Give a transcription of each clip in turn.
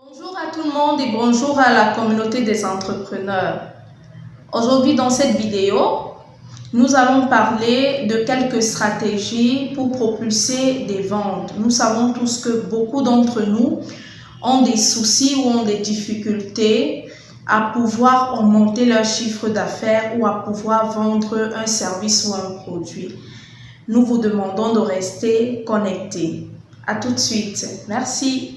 Bonjour à tout le monde et bonjour à la communauté des entrepreneurs. Aujourd'hui dans cette vidéo, nous allons parler de quelques stratégies pour propulser des ventes. Nous savons tous que beaucoup d'entre nous ont des soucis ou ont des difficultés à pouvoir augmenter leur chiffre d'affaires ou à pouvoir vendre un service ou un produit. Nous vous demandons de rester connectés. À tout de suite. Merci.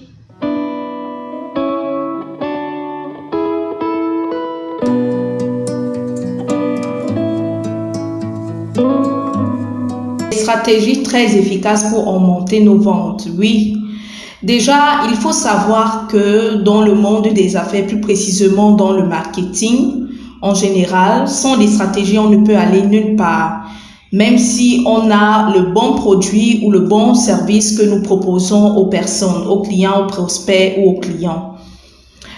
Stratégie très efficace pour augmenter nos ventes. Oui, déjà, il faut savoir que dans le monde des affaires, plus précisément dans le marketing, en général, sans des stratégies, on ne peut aller nulle part. Même si on a le bon produit ou le bon service que nous proposons aux personnes, aux clients, aux prospects ou aux clients.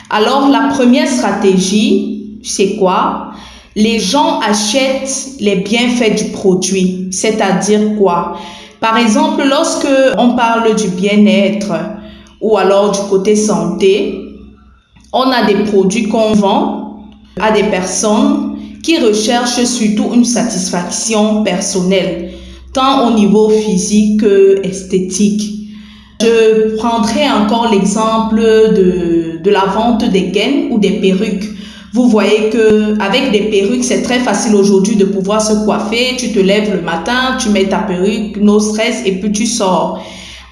Alors, la première stratégie, c'est quoi? Les gens achètent les bienfaits du produit, c'est-à-dire quoi? Par exemple, lorsque on parle du bien-être ou alors du côté santé, on a des produits qu'on vend à des personnes qui recherchent surtout une satisfaction personnelle, tant au niveau physique que esthétique. Je prendrai encore l'exemple de la vente des gaines ou des perruques. Vous voyez qu'avec des perruques, c'est très facile aujourd'hui de pouvoir se coiffer. Tu te lèves le matin, tu mets ta perruque, no stress, et puis tu sors.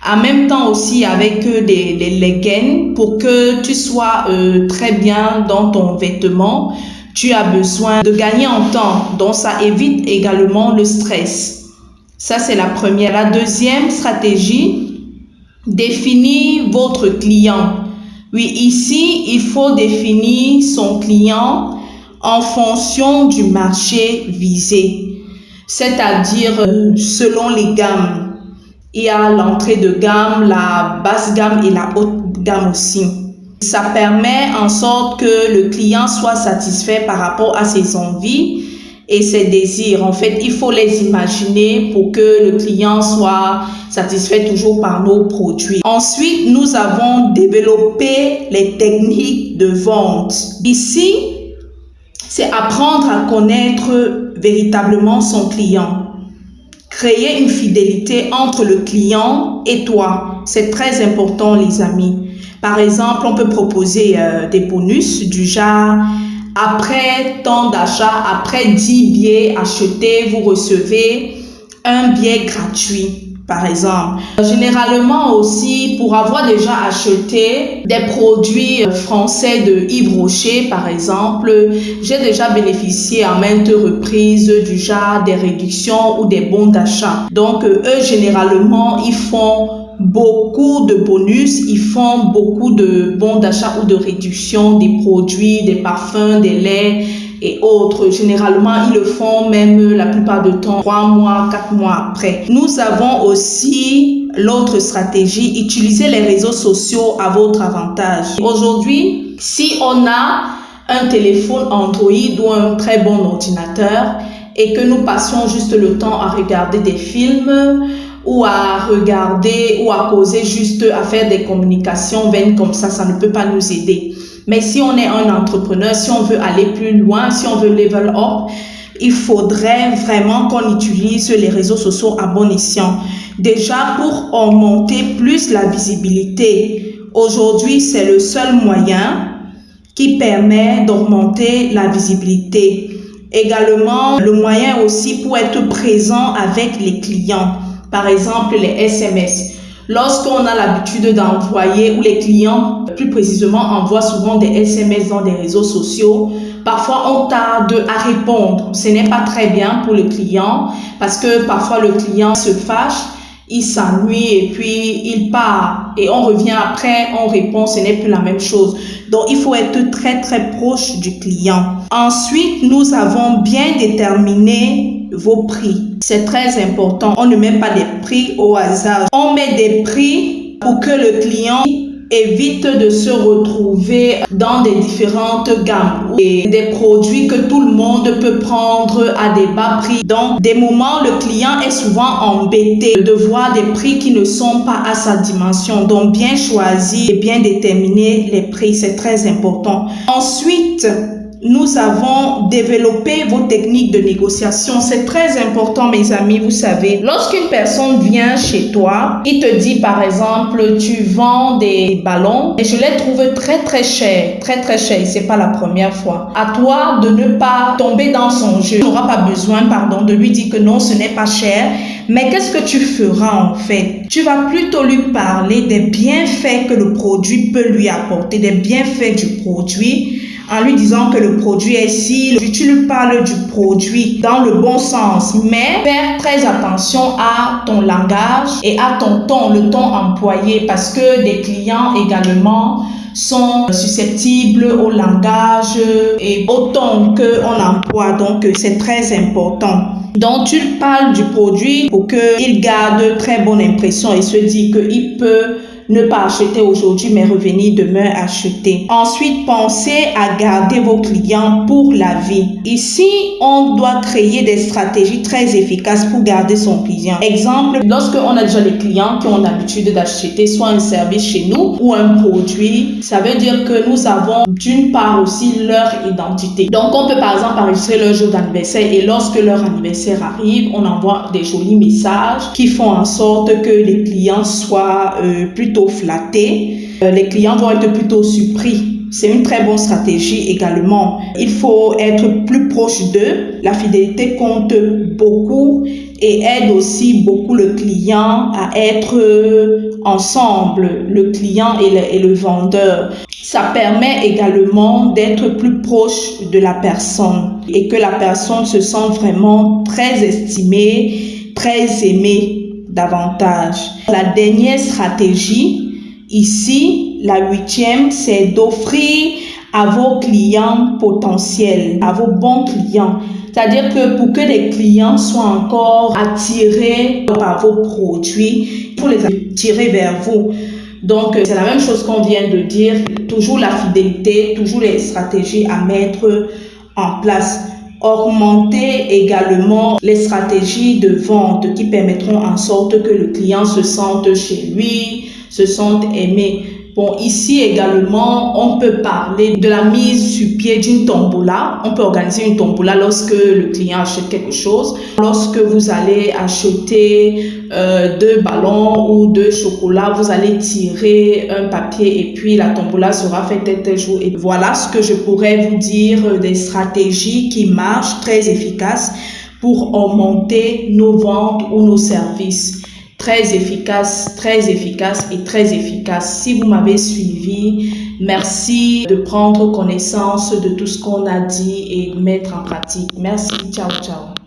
En même temps aussi avec les gaines, pour que tu sois très bien dans ton vêtement, tu as besoin de gagner en temps. Donc, ça évite également le stress. Ça, c'est la première. La deuxième stratégie, définir votre client. Oui, ici, il faut définir son client en fonction du marché visé, c'est-à-dire selon les gammes. Il y a l'entrée de gamme, la basse gamme et la haute gamme aussi. Ça permet en sorte que le client soit satisfait par rapport à ses envies et ses désirs. En fait, il faut les imaginer pour que le client soit satisfait toujours par nos produits. Ensuite, nous avons développé les techniques de vente. Ici, c'est apprendre à connaître véritablement son client. Créer une fidélité entre le client et toi. C'est très important, les amis. Par exemple, on peut proposer des bonus du genre après tant d'achats, après 10 billets achetés, vous recevez un billet gratuit, par exemple. Généralement aussi, pour avoir déjà acheté des produits français de Yves Rocher, par exemple, j'ai déjà bénéficié à maintes reprises du genre des réductions ou des bons d'achat. Donc, eux, généralement, ils font beaucoup de bonus, ils font beaucoup de bons d'achat ou de réduction des produits, des parfums, des laits et autres. Généralement, ils le font même la plupart du temps 3 mois, 4 mois après. Nous avons aussi l'autre stratégie, utiliser les réseaux sociaux à votre avantage. Aujourd'hui, si on a un téléphone Android ou un très bon ordinateur et que nous passions juste le temps à regarder des films, ou à regarder ou à causer juste à faire des communications vaines comme ça ne peut pas nous aider. Mais si on est un entrepreneur, si on veut aller plus loin, si on veut level up, il faudrait vraiment qu'on utilise les réseaux sociaux à bon escient. Déjà pour augmenter plus la visibilité. Aujourd'hui, c'est le seul moyen qui permet d'augmenter la visibilité. Également, le moyen aussi pour être présent avec les clients. Par exemple, les SMS. Lorsqu'on a l'habitude d'envoyer, ou les clients, plus précisément, envoient souvent des SMS dans des réseaux sociaux, parfois on tarde à répondre. Ce n'est pas très bien pour le client parce que parfois le client se fâche, il s'ennuie et puis il part. Et on revient après, on répond, ce n'est plus la même chose. Donc, il faut être très, très proche du client. Ensuite, nous avons bien déterminé vos prix. C'est très important. On ne met pas des prix au hasard. On met des prix pour que le client évite de se retrouver dans des différentes gammes et des produits que tout le monde peut prendre à des bas prix. Donc, des moments, le client est souvent embêté de voir des prix qui ne sont pas à sa dimension. Donc, bien choisir et bien déterminer les prix, c'est très important. Ensuite, nous avons développé vos techniques de négociation. C'est très important, mes amis. Vous savez, lorsqu'une personne vient chez toi, il te dit, par exemple, tu vends des ballons et je les trouve très, très chers. Très, très chers. C'est pas la première fois. À toi de ne pas tomber dans son jeu. Tu n'auras pas besoin, de lui dire que non, ce n'est pas cher. Mais qu'est-ce que tu feras en fait? Tu vas plutôt lui parler des bienfaits que le produit peut lui apporter, des bienfaits du produit, en lui disant que le produit est si, tu lui parles du produit dans le bon sens, mais faire très attention à ton langage et à ton ton, le ton employé, parce que des clients également sont susceptibles au langage et au ton qu'on emploie, donc c'est très important. Donc, tu parles du produit pour qu'il garde très bonne impression et se dit qu'il peut ne pas acheter aujourd'hui, mais revenir demain acheter. Ensuite, pensez à garder vos clients pour la vie. Ici, on doit créer des stratégies très efficaces pour garder son client. Exemple, lorsque on a déjà des clients qui ont l'habitude d'acheter soit un service chez nous ou un produit, ça veut dire que nous avons d'une part aussi leur identité. Donc, on peut par exemple enregistrer leur jour d'anniversaire et lorsque leur anniversaire arrive, on envoie des jolis messages qui font en sorte que les clients soient plutôt flattés. Les clients vont être plutôt surpris. C'est une très bonne stratégie également. Il faut être plus proche d'eux. La fidélité compte beaucoup et aide aussi beaucoup le client à être ensemble, le client et le vendeur. Ça permet également d'être plus proche de la personne et que la personne se sente vraiment très estimée, très aimée davantage. La dernière stratégie, ici, la 8e, c'est d'offrir à vos clients potentiels, à vos bons clients. C'est-à-dire que pour que les clients soient encore attirés par vos produits, il faut les attirer vers vous. Donc, c'est la même chose qu'on vient de dire. Toujours la fidélité, toujours les stratégies à mettre en place. Augmenter également les stratégies de vente qui permettront en sorte que le client se sente chez lui, se sente aimé. Bon, ici également, on peut parler de la mise sur pied d'une tombola. On peut organiser une tombola lorsque le client achète quelque chose. Lorsque vous allez acheter 2 ballons ou 2 chocolats, vous allez tirer un papier et puis la tombola sera faite tel jour. Et voilà ce que je pourrais vous dire des stratégies qui marchent, très efficaces pour augmenter nos ventes ou nos services. Très efficace et très efficace. Si vous m'avez suivi, merci de prendre connaissance de tout ce qu'on a dit et de mettre en pratique. Merci, ciao, ciao.